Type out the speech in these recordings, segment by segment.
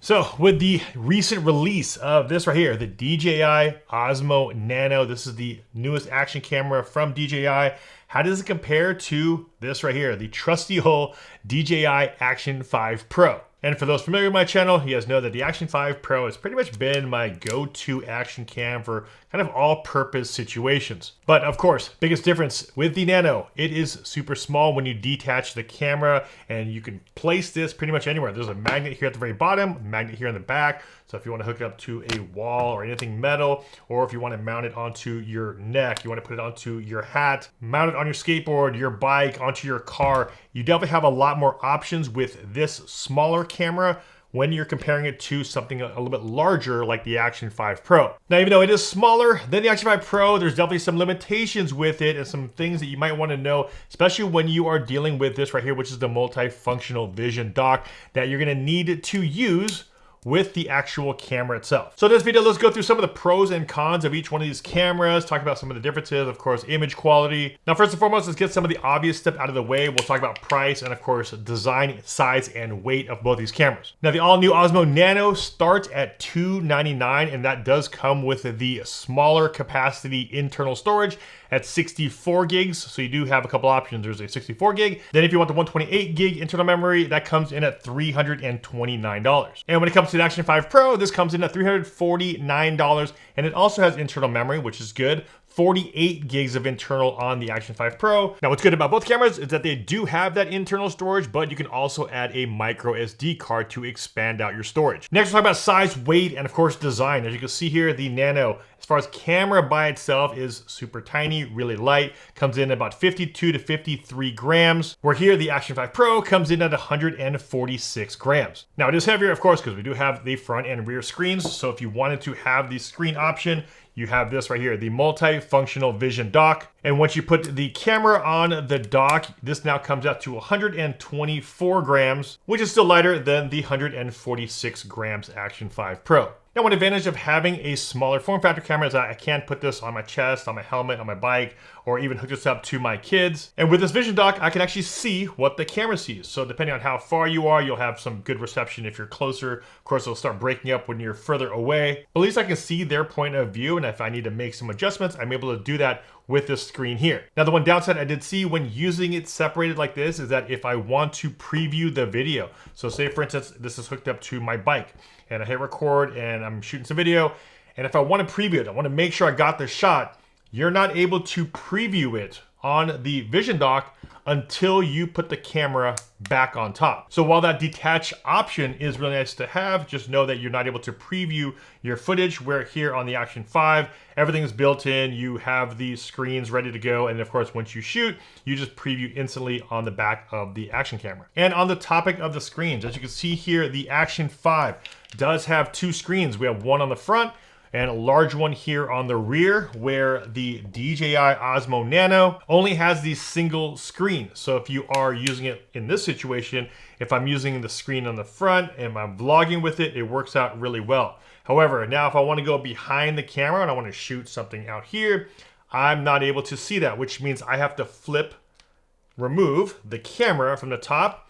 So with the recent release of this right here, the DJI Osmo Nano, this is the newest action camera from DJI. How does it compare to this right here, the trusty old DJI Action 5 Pro? And for those familiar with my channel, you guys know that the Action 5 Pro has pretty much been my go-to action cam for kind of all-purpose situations. But of course, biggest difference with the Nano, it is super small when you detach the camera, and you can place this pretty much anywhere. There's a magnet here at the very bottom, a magnet here in the back. So if you want to hook it up to a wall or anything metal, or if you want to mount it onto your neck, you want to put it onto your hat, mount it on your skateboard, your bike, onto your car, you definitely have a lot more options with this smaller camera when you're comparing it to something a little bit larger like the Action 5 Pro. Now, even though it is smaller than the Action 5 Pro, there's definitely some limitations with it and some things that you might want to know, especially when you are dealing with this right here, which is the multifunctional vision dock that you're going to need to use with the actual camera itself. So in this video, let's go through some of the pros and cons of each one of these cameras, talk about some of the differences, of course, image quality. Now, first and foremost, let's get some of the obvious stuff out of the way. We'll talk about price and of course, design, size, and weight of both these cameras. Now, the all new Osmo Nano starts at $299, and that does come with the smaller capacity internal storage at 64 gigs. So you do have a couple options. There's a 64 gig. Then if you want the 128 gig internal memory, that comes in at $329. And when it comes to the Action 5 Pro, this comes in at $349, and it also has internal memory, which is good. 48 gigs of internal on the Action 5 Pro. Now, what's good about both cameras is that they do have that internal storage, but you can also add a micro SD card to expand out your storage. Next, we'll talk about size, weight, and of course, design. As you can see here, the Nano, as far as camera by itself, is super tiny, really light, comes in about 52 to 53 grams, where here the Action 5 Pro comes in at 146 grams. Now, it is heavier, of course, because we do have the front and rear screens. So if you wanted to have the screen option, you have this right here, the multifunctional vision dock. And once you put the camera on the dock, this now comes out to 124 grams, which is still lighter than the 146 grams Action 5 Pro. Now, one advantage of having a smaller form factor camera is that I can put this on my chest, on my helmet, on my bike, or even hook this up to my kids. And with this vision dock, I can actually see what the camera sees. So depending on how far you are, you'll have some good reception. If you're closer, of course, it'll start breaking up when you're further away. But at least I can see their point of view. And if I need to make some adjustments, I'm able to do that with this screen here. Now, the one downside I did see when using it separated like this is that if I want to preview the video, so say for instance, this is hooked up to my bike and I hit record and I'm shooting some video, and if I want to preview it, I want to make sure I got the shot, you're not able to preview it on the vision dock until you put the camera back on top. So while that detach option is really nice to have, just know that you're not able to preview your footage, where here on the Action 5, everything is built in, you have these screens ready to go, and of course, once you shoot, you just preview instantly on the back of the Action camera. And on the topic of the screens, as you can see here, the Action 5 does have two screens. We have one on the front and a large one here on the rear, where the DJI Osmo Nano only has the single screen. So if you are using it in this situation, if I'm using the screen on the front and I'm vlogging with it, it works out really well. However, now if I want to go behind the camera and I want to shoot something out here, I'm not able to see that, which means I have to remove the camera from the top,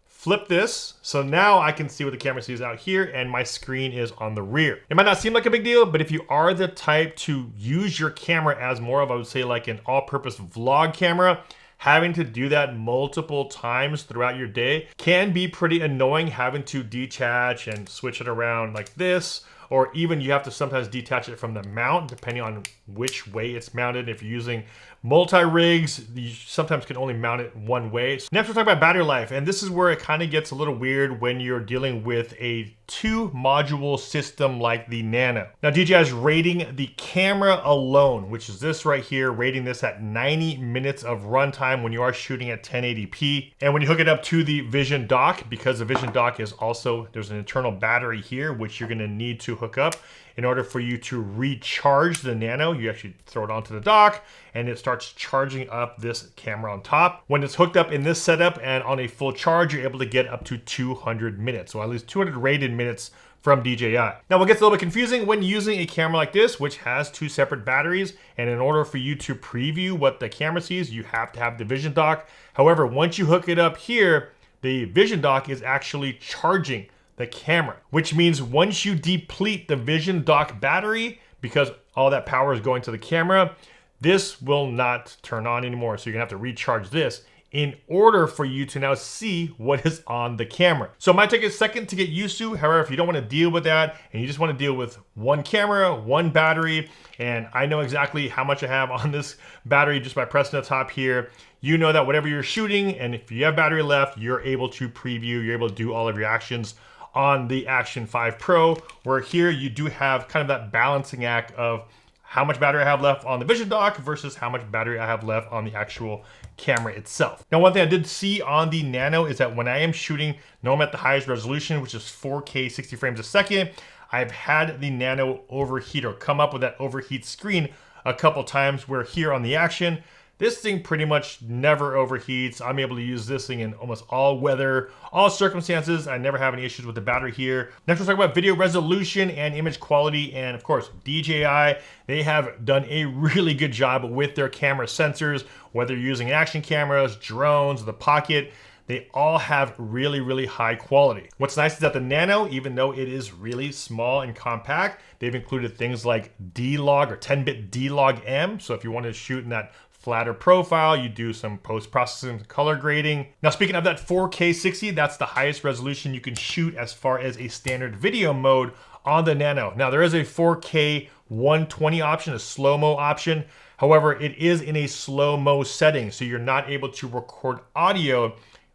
flip this, so now I can see what the camera sees out here and my screen is on the rear. It might not seem like a big deal, but if you are the type to use your camera as more of, I would say, like an all-purpose vlog camera, having to do that multiple times throughout your day can be pretty annoying, having to detach and switch it around like this, or even you have to sometimes detach it from the mount depending on which way it's mounted. If you're using multi-rigs, you sometimes can only mount it one way. So next we'll talk about battery life, and this is where it kind of gets a little weird when you're dealing with a two-module system like the Nano. Now, DJI is rating the camera alone, which is this right here, rating this at 90 minutes of runtime when you are shooting at 1080p. And when you hook it up to the vision dock, because the vision dock is also, there's an internal battery here, which you're gonna need to hook up in order for you to recharge the Nano. You actually throw it onto the dock and it starts charging up this camera on top. When it's hooked up in this setup and on a full charge, you're able to get up to 200 minutes. So at least 200 rated minutes from DJI. Now, what gets a little bit confusing when using a camera like this, which has two separate batteries, and in order for you to preview what the camera sees, you have to have the vision dock. However, once you hook it up here, the vision dock is actually charging the camera, which means once you deplete the Vision Dock battery, because all that power is going to the camera, this will not turn on anymore. So you're gonna have to recharge this in order for you to now see what is on the camera. So it might take a second to get used to. However, if you don't want to deal with that and you just want to deal with one camera, one battery, and I know exactly how much I have on this battery just by pressing the top here, you know that whatever you're shooting, and if you have battery left, you're able to preview, you're able to do all of your actions on the Action 5 Pro, where here you do have kind of that balancing act of how much battery I have left on the Vision Dock versus how much battery I have left on the actual camera itself. Now, one thing I did see on the Nano is that when I am shooting, normally at the highest resolution, which is 4K 60 frames a second, I've had the Nano overheat or come up with that overheat screen a couple times, where here on the Action, this thing pretty much never overheats. I'm able to use this thing in almost all weather, all circumstances. I never have any issues with the battery here. Next, we'll talk about video resolution and image quality. And of course, DJI, they have done a really good job with their camera sensors, whether you're using action cameras, drones, the Pocket, they all have really, really high quality. What's nice is that the Nano, even though it is really small and compact, they've included things like D-Log or 10-bit D-Log M. So if you want to shoot in that flatter profile, you do some post-processing, color grading. Now, speaking of that 4K 60, that's the highest resolution you can shoot as far as a standard video mode on the Nano. Now, there is a 4K 120 option, a slow-mo option. However, it is in a slow-mo setting, so you're not able to record audio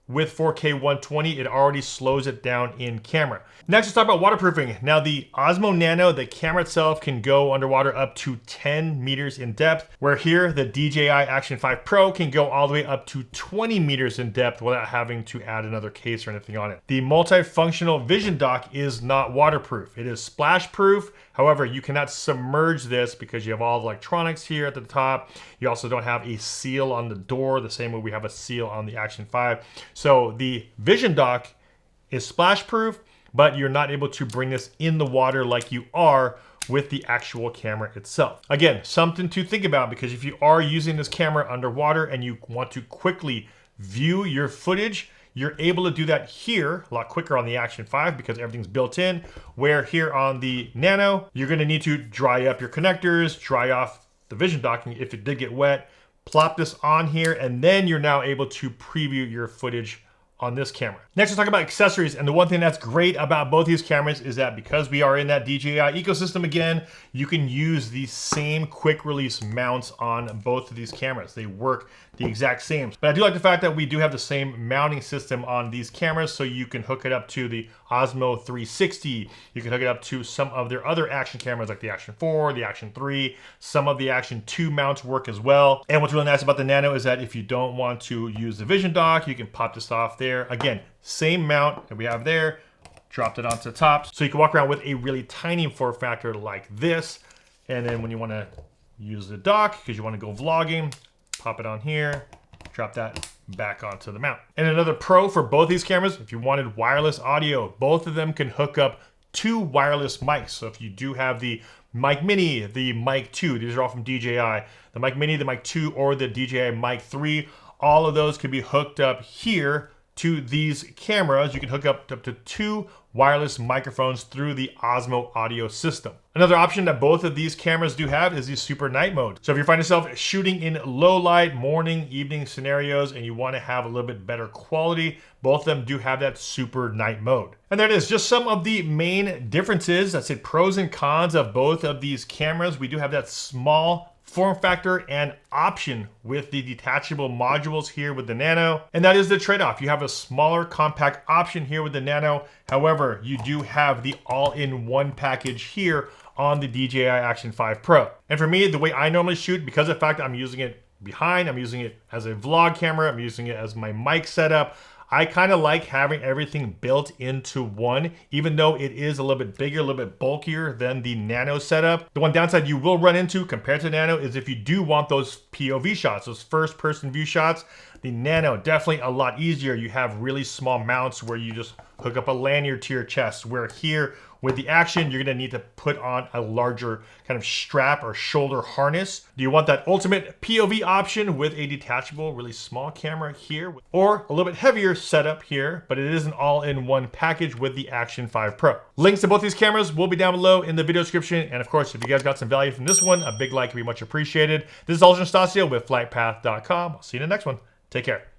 with 4K 120. It already slows it down in camera. Next, let's talk about waterproofing. Now, the Osmo Nano, the camera itself can go underwater up to 10 meters in depth, where here the DJI Action 5 Pro can go all the way up to 20 meters in depth without having to add another case or anything on it. The multifunctional Vision Dock is not waterproof. It is splash proof. However, you cannot submerge this because you have all the electronics here at the top. You also don't have a seal on the door, the same way we have a seal on the Action 5. So the Vision Dock is splash proof, but you're not able to bring this in the water like you are with the actual camera itself. Again, something to think about, because if you are using this camera underwater and you want to quickly view your footage, you're able to do that here a lot quicker on the Action 5 because everything's built in, where here on the Nano, you're gonna need to dry up your connectors, dry off the Vision Docking if it did get wet, plop this on here, and then you're now able to preview your footage on this camera. Next, let's talk about accessories. And the one thing that's great about both these cameras is that because we are in that DJI ecosystem again, you can use the same quick release mounts on both of these cameras. They work the exact same. But I do like the fact that we do have the same mounting system on these cameras, so you can hook it up to the Osmo 360. You can hook it up to some of their other action cameras like the Action 4, the Action 3, some of the Action 2 mounts work as well. And what's really nice about the Nano is that if you don't want to use the Vision Dock, you can pop this off there. Again, same mount that we have there, dropped it onto the top. So you can walk around with a really tiny form factor like this. And then when you want to use the dock, because you want to go vlogging, pop it on here, drop that back onto the mount. And another pro for both these cameras, if you wanted wireless audio, both of them can hook up 2 wireless mics. So if you do have the Mic Mini, the Mic 2, these are all from DJI, the Mic Mini, the Mic 2, or the DJI Mic 3, all of those can be hooked up here to these cameras. You can hook up to 2 wireless microphones through the Osmo audio system. Another option that both of these cameras do have is the super night mode. So if you find yourself shooting in low light, morning, evening scenarios, and you want to have a little bit better quality, both of them do have that super night mode. And there it is, just some of the main differences, that's it, pros and cons of both of these cameras. We do have that small form factor and option with the detachable modules here with the Nano, and that is the trade-off. You have a smaller compact option here with the Nano. However, you do have the all-in-one package here on the DJI Action 5 Pro. And for me, the way I normally shoot, because of the fact that I'm using it behind, I'm using it as a vlog camera, I'm using it as my mic setup, I kind of like having everything built into one, even though it is a little bit bigger, a little bit bulkier than the Nano setup. The one downside you will run into compared to Nano is if you do want those POV shots, those first person view shots, The Nano, definitely a lot easier. You have really small mounts where you just hook up a lanyard to your chest, where here with the Action, you're gonna need to put on a larger kind of strap or shoulder harness. Do you want that ultimate POV option with a detachable, really small camera here, or a little bit heavier setup here, but it is an all-in-one package with the Action 5 Pro. Links to both these cameras will be down below in the video description. And of course, if you guys got some value from this one, a big like would be much appreciated. This is Aljon Stasio with FlytPath.com. I'll see you in the next one. Take care.